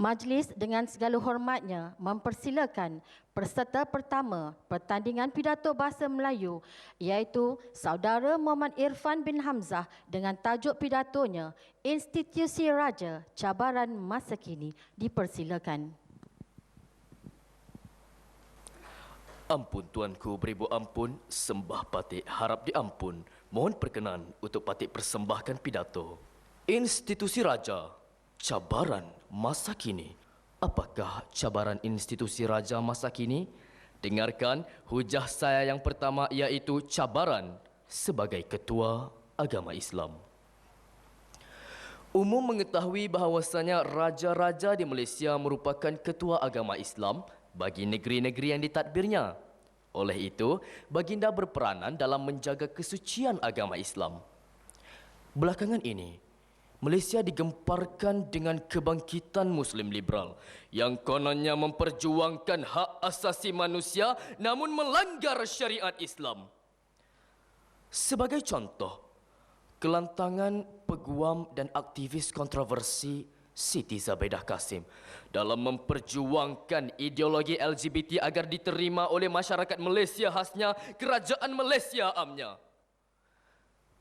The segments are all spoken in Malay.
Majlis dengan segala hormatnya mempersilakan peserta pertama Pertandingan Pidato Bahasa Melayu iaitu Saudara Muhammad Irfan bin Hamzah dengan tajuk pidatonya Institusi Raja Cabaran Masa Kini. Dipersilakan. Ampun tuanku beribu ampun, sembah patik harap diampun. Mohon perkenan untuk patik persembahkan pidato. Institusi Raja Cabaran Masa Kini. Apakah cabaran institusi raja masa kini? Dengarkan hujah saya yang pertama iaitu cabaran sebagai ketua agama Islam. Umum mengetahui bahawasanya raja-raja di Malaysia merupakan ketua agama Islam bagi negeri-negeri yang ditadbirnya. Oleh itu, baginda berperanan dalam menjaga kesucian agama Islam. Belakangan ini, Malaysia digemparkan dengan kebangkitan Muslim liberal yang kononnya memperjuangkan hak asasi manusia namun melanggar syariat Islam. Sebagai contoh, kelantangan peguam dan aktivis kontroversi Siti Zabaidah Kasim dalam memperjuangkan ideologi LGBT agar diterima oleh masyarakat Malaysia khasnya Kerajaan Malaysia amnya.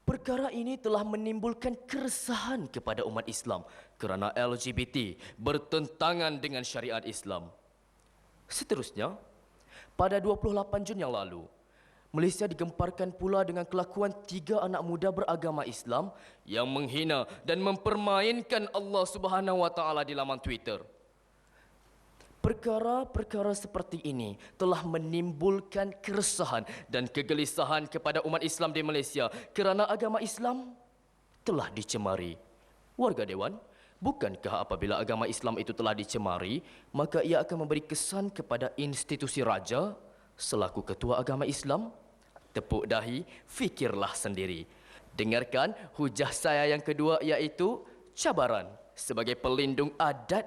Perkara ini telah menimbulkan keresahan kepada umat Islam kerana LGBT bertentangan dengan syariat Islam. Seterusnya, pada 28 Jun yang lalu, Malaysia digemparkan pula dengan kelakuan 3 anak muda beragama Islam yang menghina dan mempermainkan Allah Subhanahu Wa Taala di laman Twitter. Perkara-perkara seperti ini telah menimbulkan keresahan dan kegelisahan kepada umat Islam di Malaysia kerana agama Islam telah dicemari. Warga Dewan, bukankah apabila agama Islam itu telah dicemari, maka ia akan memberi kesan kepada institusi raja selaku ketua agama Islam? Tepuk dahi, fikirlah sendiri. Dengarkan hujah saya yang kedua iaitu cabaran sebagai pelindung adat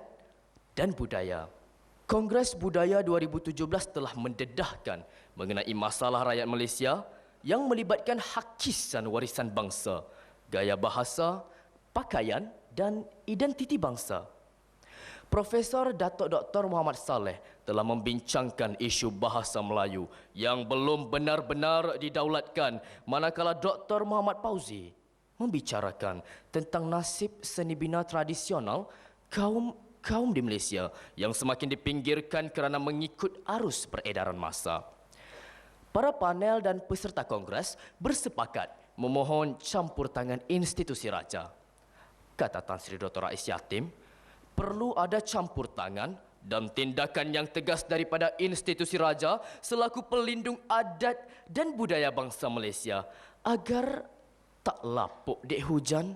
dan budaya. Kongres Budaya 2017 telah mendedahkan mengenai masalah rakyat Malaysia yang melibatkan hakisan warisan bangsa, gaya bahasa, pakaian dan identiti bangsa. Profesor Datuk Dr. Muhammad Saleh telah membincangkan isu bahasa Melayu yang belum benar-benar didaulatkan, manakala Dr. Muhammad Pauzi membicarakan tentang nasib seni bina tradisional kaum di Malaysia yang semakin dipinggirkan kerana mengikut arus peredaran massa. Para panel dan peserta kongres bersepakat memohon campur tangan institusi raja. Kata Tan Sri Dr. Rais Yatim, perlu ada campur tangan dan tindakan yang tegas daripada institusi raja selaku pelindung adat dan budaya bangsa Malaysia agar tak lapuk dek hujan,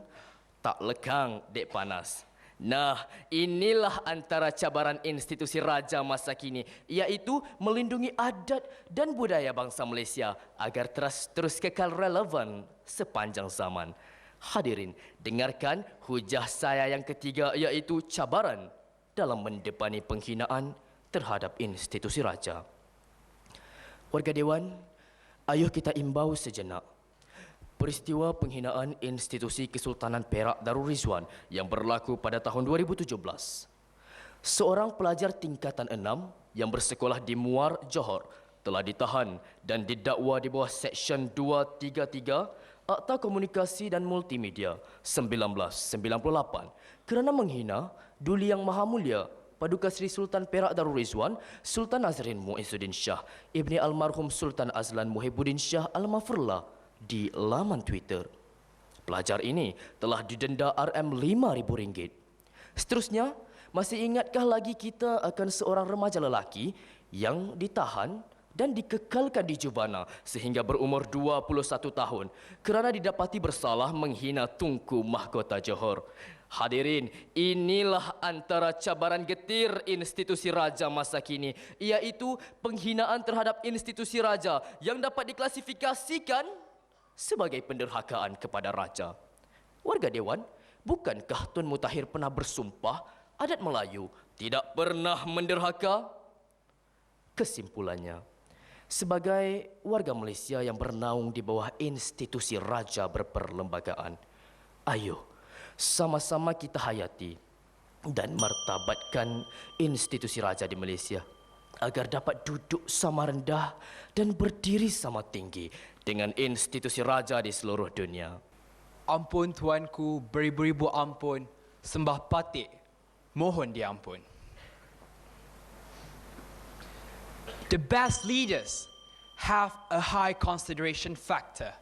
tak lekang dek panas. Nah, inilah antara cabaran institusi raja masa kini, iaitu melindungi adat dan budaya bangsa Malaysia agar terus kekal relevan sepanjang zaman. Hadirin, dengarkan hujah saya yang ketiga iaitu cabaran dalam mendepani penghinaan terhadap institusi raja. Warga Dewan, ayuh kita imbau sejenak. Peristiwa penghinaan institusi Kesultanan Perak Darul Rizwan yang berlaku pada tahun 2017. Seorang pelajar tingkatan 6 yang bersekolah di Muar, Johor telah ditahan dan didakwa di bawah Seksyen 233 Akta Komunikasi dan Multimedia 1998 kerana menghina Duli Yang Maha Mulia Paduka Seri Sultan Perak Darul Rizwan Sultan Nazrin Muizzuddin Shah Ibni Almarhum Sultan Azlan Muhibbuddin Shah Al-Mafurlah di laman Twitter. Pelajar ini telah didenda RM5,000. Seterusnya, masih ingatkah lagi kita akan seorang remaja lelaki yang ditahan dan dikekalkan di jubana sehingga berumur 21 tahun kerana didapati bersalah menghina Tunku Mahkota Johor. Hadirin, inilah antara cabaran getir institusi raja masa kini, iaitu penghinaan terhadap institusi raja yang dapat diklasifikasikan sebagai penderhakaan kepada raja. Warga Dewan, bukankah Tun Mutahir pernah bersumpah adat Melayu tidak pernah menderhaka? Kesimpulannya, sebagai warga Malaysia yang bernaung di bawah institusi raja berperlembagaan, ayo sama-sama kita hayati dan martabatkan institusi raja di Malaysia agar dapat duduk sama rendah dan berdiri sama tinggi dengan institusi raja di seluruh dunia. Ampun tuanku, beribu-ribu ampun, sembah patik, mohon diampun. The best leaders have a high consideration factor.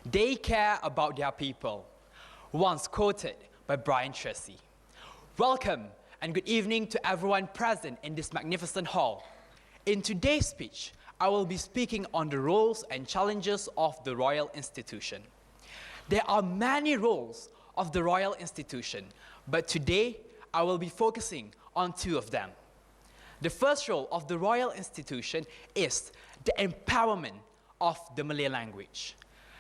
They care about their people. Once quoted by Brian Tracy. Welcome and good evening to everyone present in this magnificent hall. In today's speech, I will be speaking on the roles and challenges of the Royal Institution. There are many roles of the Royal Institution, but today I will be focusing on two of them. The first role of the Royal Institution is the empowerment of the Malay language.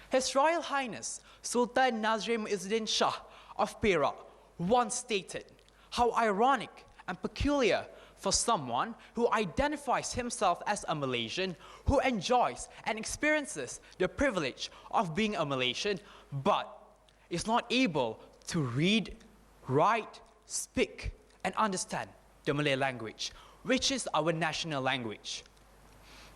His Royal Highness Sultan Nazir Muizzuddin Shah of Perak once stated, "How ironic and peculiar for someone who identifies himself as a Malaysian, who enjoys and experiences the privilege of being a Malaysian, but is not able to read, write, speak, and understand the Malay language, which is our national language."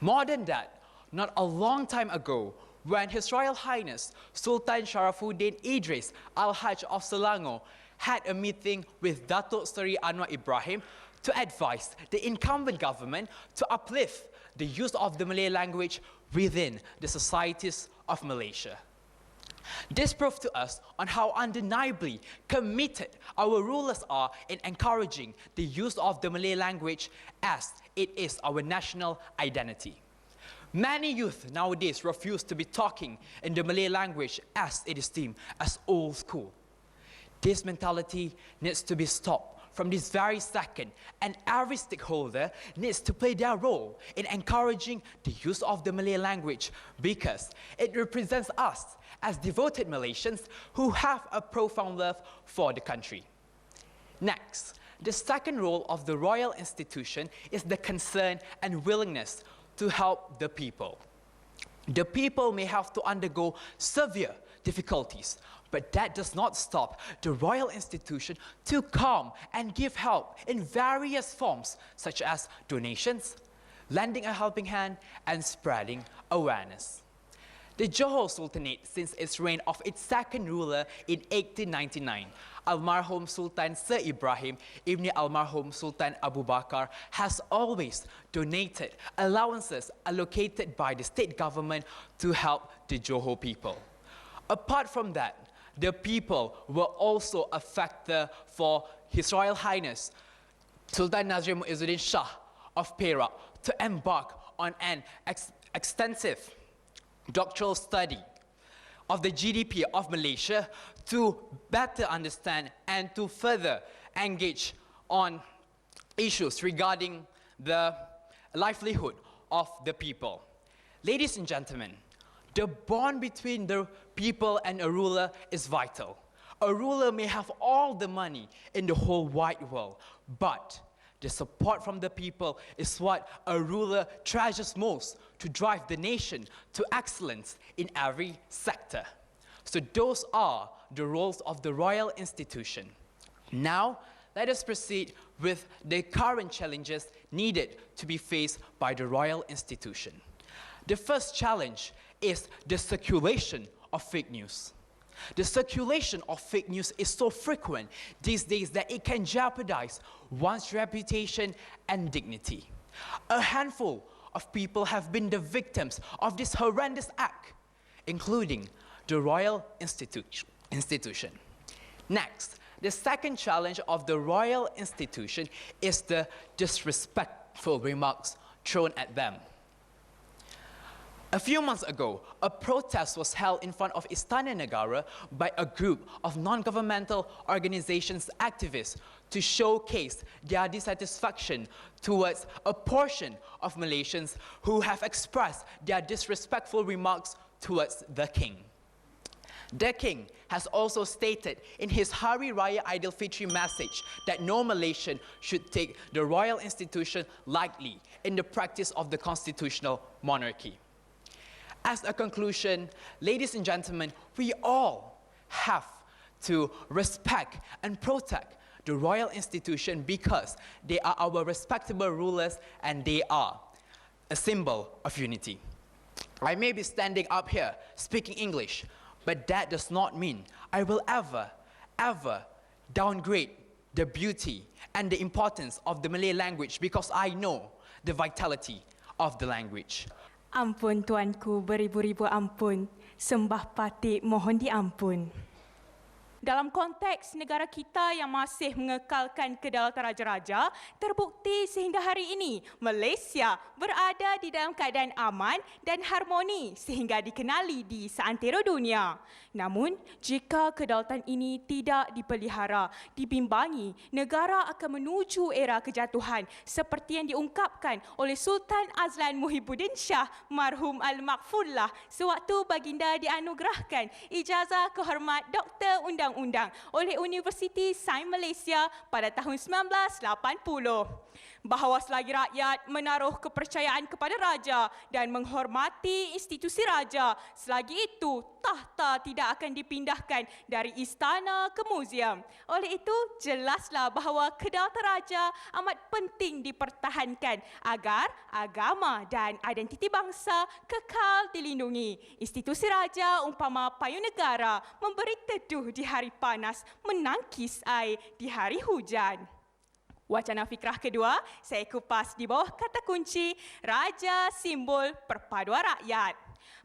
More than that, not a long time ago, when His Royal Highness Sultan Sharafuddin Idris Al-Hajj of Selangor had a meeting with Datuk Seri Anwar Ibrahim to advise the incumbent government to uplift the use of the Malay language within the societies of Malaysia. This proved to us on how undeniably committed our rulers are in encouraging the use of the Malay language as it is our national identity. Many youth nowadays refuse to be talking in the Malay language as it is deemed as old school. This mentality needs to be stopped from this very second, and every stakeholder needs to play their role in encouraging the use of the Malay language because it represents us as devoted Malaysians who have a profound love for the country. Next, the second role of the Royal Institution is the concern and willingness to help the people. The people may have to undergo severe difficulties, but that does not stop the Royal Institution to come and give help in various forms, such as donations, lending a helping hand, and spreading awareness. The Johor Sultanate, since its reign of its second ruler in 1899, Almarhum Sultan Sir Ibrahim Ibn Almarhum Sultan Abu Bakar, has always donated allowances allocated by the state government to help the Johor people. Apart from that, the people were also a factor for His Royal Highness Sultan Nazir Muizzuddin Shah of Perak to embark on an extensive doctoral study of the GDP of Malaysia to better understand and to further engage on issues regarding the livelihood of the people. Ladies and gentlemen, the bond between the people and a ruler is vital. A ruler may have all the money in the whole wide world, but the support from the people is what a ruler treasures most to drive the nation to excellence in every sector. So those are the roles of the Royal Institution. Now, let us proceed with the current challenges needed to be faced by the Royal Institution. The first challenge is the circulation of fake news. The circulation of fake news is so frequent these days that it can jeopardize one's reputation and dignity. A handful of people have been the victims of this horrendous act, including the Royal Institution. Next, the second challenge of the Royal Institution is the disrespectful remarks thrown at them. A few months ago, a protest was held in front of Istana Negara by a group of non-governmental organizations activists to showcase their dissatisfaction towards a portion of Malaysians who have expressed their disrespectful remarks towards the king. The king has also stated in his Hari Raya Aidilfitri message that no Malaysian should take the Royal Institution lightly in the practice of the constitutional monarchy. As a conclusion, ladies and gentlemen, we all have to respect and protect the royal institution, because they are our respectable rulers and they are a symbol of unity. I may be standing up here speaking English, but that does not mean I will ever downgrade the beauty and the importance of the Malay language, because I know the vitality of the language. Ampun tuanku, beribu-ribu ampun. Sembah patik mohon diampun. Dalam konteks negara kita yang masih mengekalkan kedaulatan raja-raja, terbukti sehingga hari ini Malaysia berada di dalam keadaan aman dan harmoni sehingga dikenali di seantero dunia. Namun, jika kedaulatan ini tidak dipelihara, dibimbangi, negara akan menuju era kejatuhan seperti yang diungkapkan oleh Sultan Azlan Muhibbuddin Shah marhum Al-Maghfurlah sewaktu baginda dianugerahkan ijazah kehormat Doktor Undang-Undang oleh Universiti Sains Malaysia pada tahun 1980. Bahawa selagi rakyat menaruh kepercayaan kepada raja dan menghormati institusi raja, selagi itu tahta tidak akan dipindahkan dari istana ke muzium. Oleh itu, jelaslah bahawa kedaulatan raja amat penting dipertahankan agar agama dan identiti bangsa kekal dilindungi. Institusi raja umpama payung negara, memberi teduh di hari panas, menangkis air di hari hujan. Wacana fikrah kedua, saya kupas di bawah kata kunci, Raja simbol perpaduan rakyat.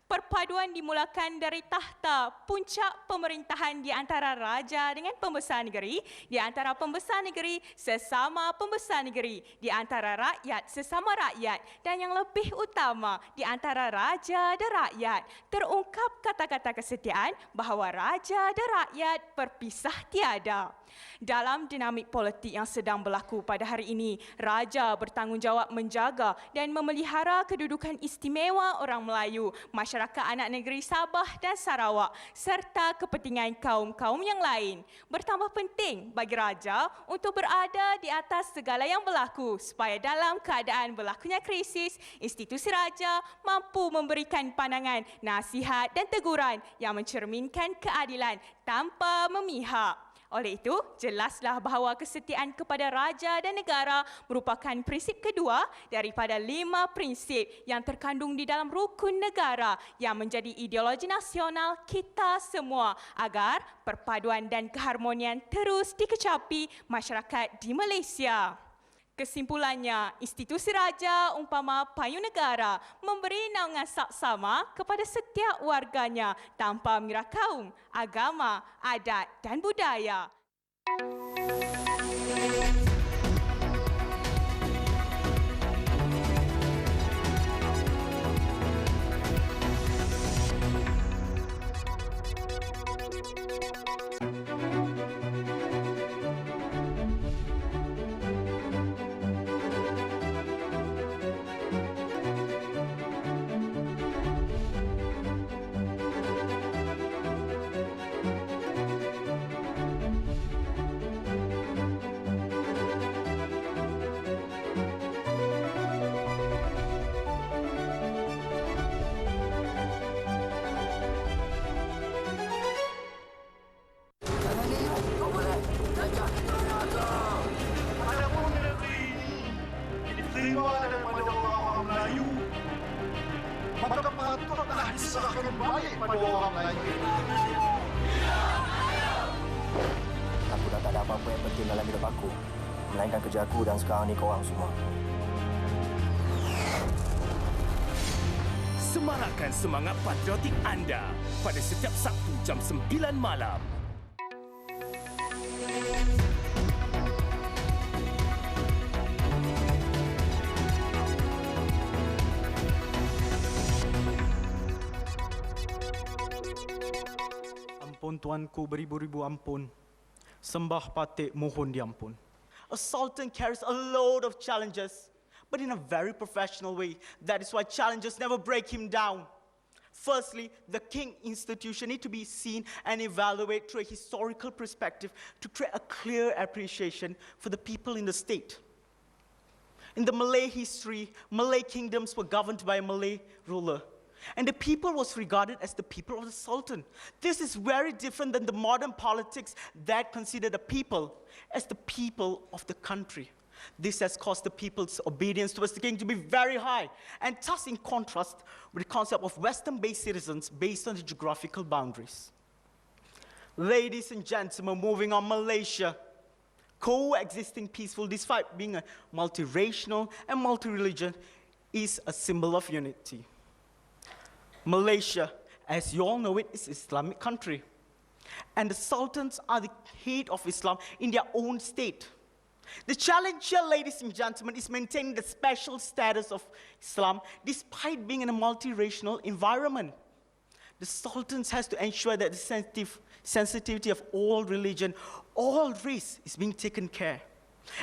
Perpaduan dimulakan dari tahta, puncak pemerintahan di antara raja dengan pembesar negeri, di antara pembesar negeri sesama pembesar negeri, di antara rakyat sesama rakyat, dan yang lebih utama, di antara raja dan rakyat. Terungkap kata-kata kesetiaan bahawa raja dan rakyat berpisah tiada. Dalam dinamik politik yang sedang berlaku pada hari ini, raja bertanggungjawab menjaga dan memelihara kedudukan istimewa orang Melayu, masyarakat anak negeri Sabah dan Sarawak serta kepentingan kaum-kaum yang lain. Bertambah penting bagi raja untuk berada di atas segala yang berlaku supaya dalam keadaan berlakunya krisis, institusi raja mampu memberikan pandangan, nasihat dan teguran yang mencerminkan keadilan tanpa memihak. Oleh itu, jelaslah bahawa kesetiaan kepada raja dan negara merupakan prinsip kedua daripada 5 prinsip yang terkandung di dalam rukun negara yang menjadi ideologi nasional kita semua agar perpaduan dan keharmonian terus dikecapi masyarakat di Malaysia. Kesimpulannya, institusi raja umpama payung negara memberi naungan saksama kepada setiap warganya tanpa mengira kaum, agama, adat dan budaya. Maka patutlah diserahkan balik pada orang lain. Aku dah tak ada apa-apa yang penting dalam hidup aku, melainkan kerja aku dan sekarang ni korang semua. Semarakkan semangat patriotik anda pada setiap Sabtu jam 9 malam. Ampun tuanku, beribu-ribu ampun. Sembah patik mohon diampun. A sultan carries a load of challenges, but in a very professional way. That is why challenges never break him down. Firstly, the king institution need to be seen and evaluated through a historical perspective to create a clear appreciation for the people in the state. In the Malay history, Malay kingdoms were governed by a Malay ruler. And the people was regarded as the people of the Sultan. This is very different than the modern politics that consider the people as the people of the country. This has caused the people's obedience towards the king to be very high, and thus in contrast with the concept of Western-based citizens based on the geographical boundaries. Ladies and gentlemen, moving on, Malaysia. Coexisting peaceful despite being a multiracial and multi-religion is a symbol of unity. Malaysia, as you all know it, is an Islamic country. And the sultans are the head of Islam in their own state. The challenge here, ladies and gentlemen, is maintaining the special status of Islam despite being in a multiracial environment. The sultans has to ensure that the sensitivity of all religion, all race is being taken care.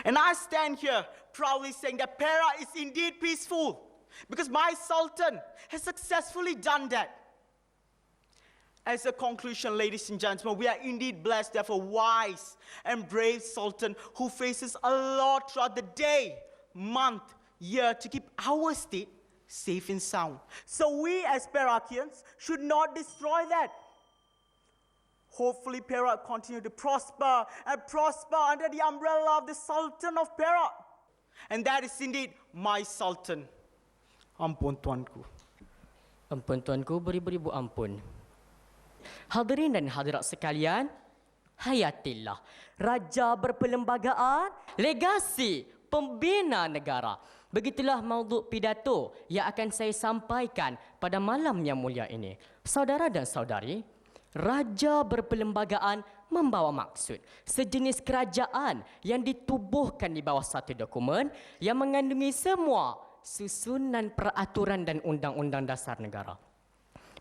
And I stand here proudly saying that Perak is indeed peaceful because my sultan has successfully done that. As a conclusion, ladies and gentlemen, we are indeed blessed to have a wise and brave sultan who faces a lot throughout the day, month, year to keep our state safe and sound. So we as Perakians should not destroy that. Hopefully Perak continue to prosper and prosper under the umbrella of the Sultan of Perak. And that is indeed my sultan. Ampun tuanku. Ampun tuanku, beribu-ribu ampun. Hadirin dan hadirat sekalian, hayatillah. Raja berperlembagaan, legasi pembina negara. Begitulah maudhu pidato yang akan saya sampaikan pada malam yang mulia ini. Saudara dan saudari, raja berperlembagaan membawa maksud sejenis kerajaan yang ditubuhkan di bawah satu dokumen yang mengandungi semua susunan peraturan dan undang-undang dasar negara.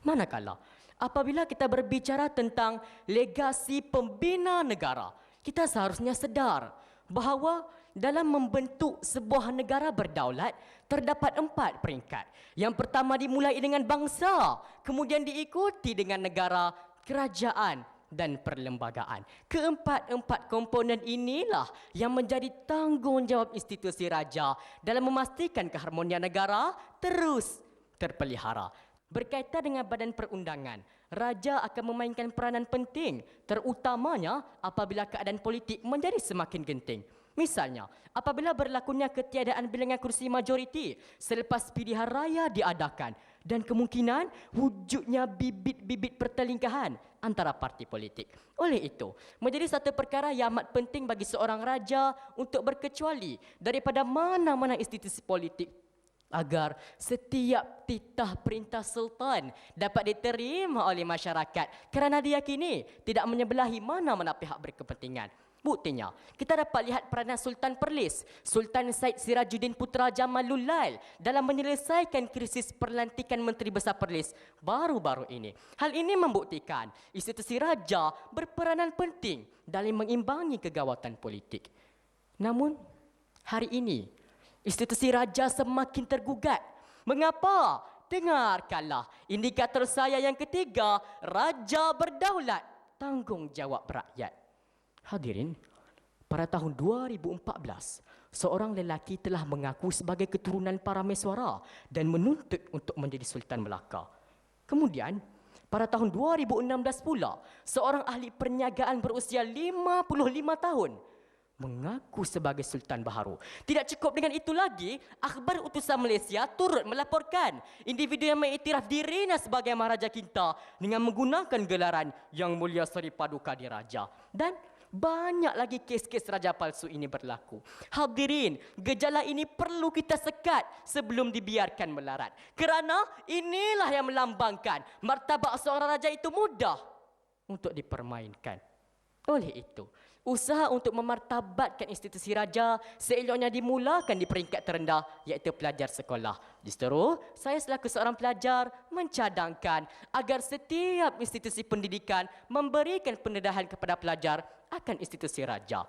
Manakala apabila kita berbicara tentang legasi pembina negara, kita seharusnya sedar bahawa dalam membentuk sebuah negara berdaulat, terdapat 4 peringkat. Yang pertama dimulai dengan bangsa, kemudian diikuti dengan negara, kerajaan dan perlembagaan. Keempat-empat komponen inilah yang menjadi tanggungjawab institusi raja dalam memastikan keharmonian negara terus terpelihara. Berkaitan dengan badan perundangan, raja akan memainkan peranan penting, terutamanya apabila keadaan politik menjadi semakin genting. Misalnya, apabila berlakunya ketiadaan bilangan kursi majoriti selepas pilihan raya diadakan dan kemungkinan wujudnya bibit-bibit pertelingkahan antara parti politik. Oleh itu, menjadi satu perkara yang amat penting bagi seorang raja untuk berkecuali daripada mana-mana institusi politik agar setiap titah perintah sultan dapat diterima oleh masyarakat kerana diyakini tidak menyebelahi mana-mana pihak berkepentingan. Buktinya, kita dapat lihat peranan Sultan Perlis, Sultan Said Sirajuddin Putra Jamalul Lail dalam menyelesaikan krisis perlantikan Menteri Besar Perlis baru-baru ini. Hal ini membuktikan institusi raja berperanan penting dalam mengimbangi kegawatan politik. Namun, hari ini, institusi raja semakin tergugat. Mengapa? Dengarkanlah indikator saya yang ketiga, raja berdaulat, tanggungjawab rakyat. Hadirin, pada tahun 2014, seorang lelaki telah mengaku sebagai keturunan para Meswara dan menuntut untuk menjadi Sultan Melaka. Kemudian, pada tahun 2016 pula, seorang ahli perniagaan berusia 55 tahun mengaku sebagai Sultan Baharu. Tidak cukup dengan itu lagi, akhbar utusan Malaysia turut melaporkan individu yang mengiktiraf dirinya sebagai Maharaja kita dengan menggunakan gelaran Yang Mulia Seri Paduka Diraja. Dan banyak lagi kes-kes raja palsu ini berlaku. Hadirin, gejala ini perlu kita sekat sebelum dibiarkan melarat. Kerana inilah yang melambangkan martabat seorang raja itu mudah untuk dipermainkan. Oleh itu, usaha untuk memartabatkan institusi raja seeloknya dimulakan di peringkat terendah, iaitu pelajar sekolah. Justru, saya selaku seorang pelajar mencadangkan agar setiap institusi pendidikan memberikan pendedahan kepada pelajar akan institusi raja.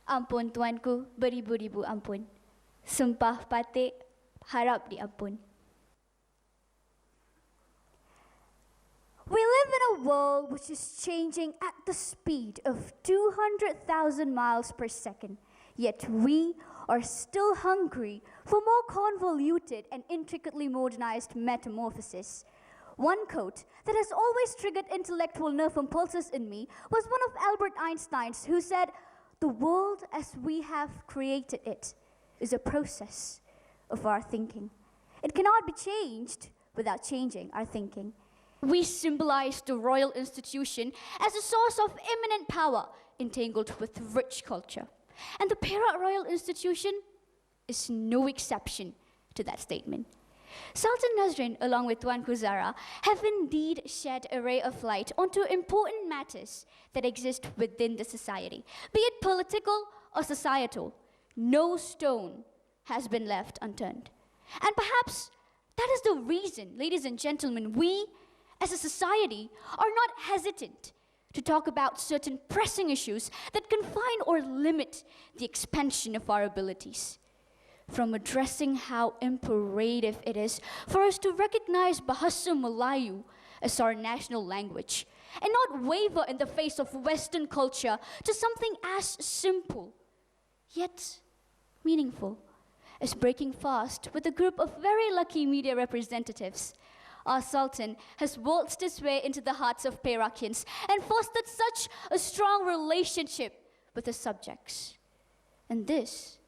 Ampun tuanku, beribu-ribu ampun. Sumpah patik, harap diampun. We live in a world which is changing at the speed of 200,000 miles per second, yet we are still hungry for more convoluted and intricately modernized metamorphosis. One quote that has always triggered intellectual nerve impulses in me was one of Albert Einstein's, who said, "The world as we have created it is a process of our thinking. It cannot be changed without changing our thinking." We symbolize the royal institution as a source of eminent power entangled with rich culture. And the Perak Royal Institution is no exception to that statement. Sultan Nazrin, along with Tuanku Zara, have indeed shed a ray of light onto important matters that exist within the society, be it political or societal. No stone has been left unturned. And perhaps that is the reason, ladies and gentlemen, we as a society are not hesitant to talk about certain pressing issues that confine or limit the expansion of our abilities. From addressing how imperative it is for us to recognize Bahasa Melayu as our national language and not waver in the face of Western culture, to something as simple yet meaningful as breaking fast with a group of very lucky media representatives. Our Sultan has waltzed his way into the hearts of Perakians and fostered such a strong relationship with his subjects. And this,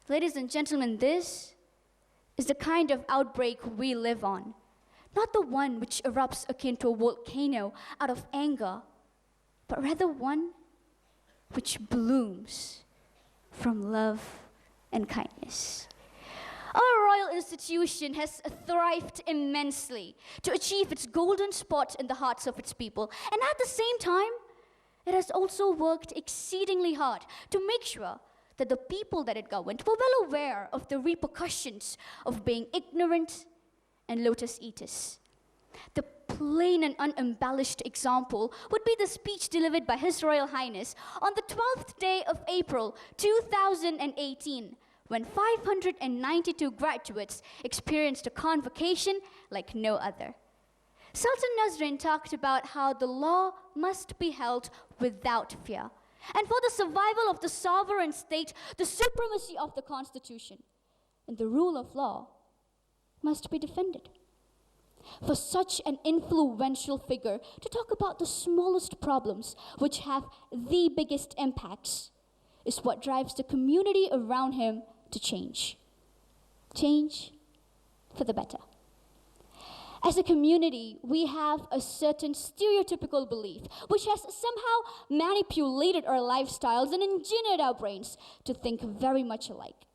ladies and gentlemen, this is the kind of outbreak we live on. Not the one which erupts akin to a volcano out of anger, but rather one which blooms from love and kindness. Our royal institution has thrived immensely to achieve its golden spot in the hearts of its people. And at the same time, it has also worked exceedingly hard to make sure that the people that it governed were well aware of the repercussions of being ignorant and lotus eaters. The plain and unembellished example would be the speech delivered by His Royal Highness on the 12th day of April 2018, when 592 graduates experienced a convocation like no other. Sultan Nazrin talked about how the law must be held without fear, and for the survival of the sovereign state, the supremacy of the constitution and the rule of law must be defended. For such an influential figure to talk about the smallest problems which have the biggest impacts is what drives the community around him to change. Change for the better. As a community, we have a certain stereotypical belief which has somehow manipulated our lifestyles and engineered our brains to think very much alike.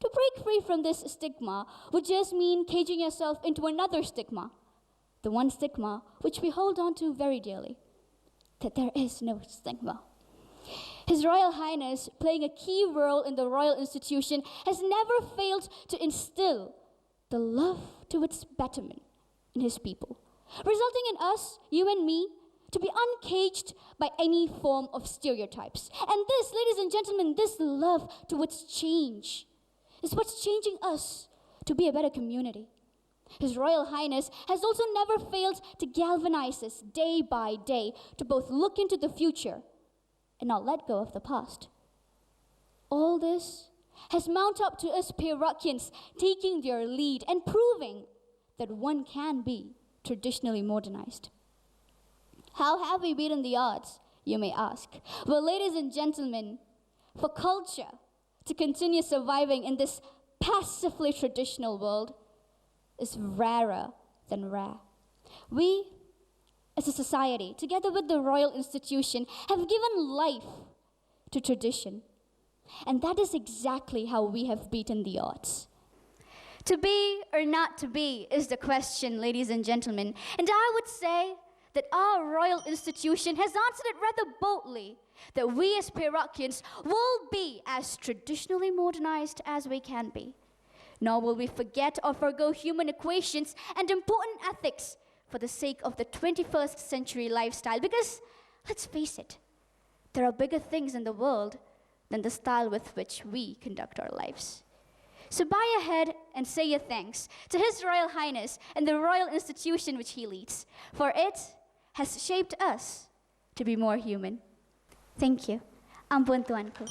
To break free from this stigma would just mean caging yourself into another stigma, the one stigma which we hold on to very dearly, that there is no stigma. His Royal Highness, playing a key role in the royal institution, has never failed to instill the love to its betterment in his people, resulting in us, you and me, to be uncaged by any form of stereotypes. And this, ladies and gentlemen, this love towards change is what's changing us to be a better community. His Royal Highness has also never failed to galvanize us day by day to both look into the future and not let go of the past. All this has mounted up to us Perakians taking their lead and proving that one can be traditionally modernized. How have we beaten the odds, you may ask? Well, ladies and gentlemen, for culture to continue surviving in this passively traditional world is rarer than rare. We, as a society, together with the royal institution, have given life to tradition. And that is exactly how we have beaten the odds. To be or not to be is the question, ladies and gentlemen. And I would say that our royal institution has answered it rather boldly, that we as Perakians will be as traditionally modernized as we can be. Nor will we forget or forgo human equations and important ethics for the sake of the 21st century lifestyle. Because, let's face it, there are bigger things in the world than the style with which we conduct our lives. So bow your head and say your thanks to His Royal Highness and the royal institution which he leads, for it has shaped us to be more human. Thank you. Ampun Tuanku.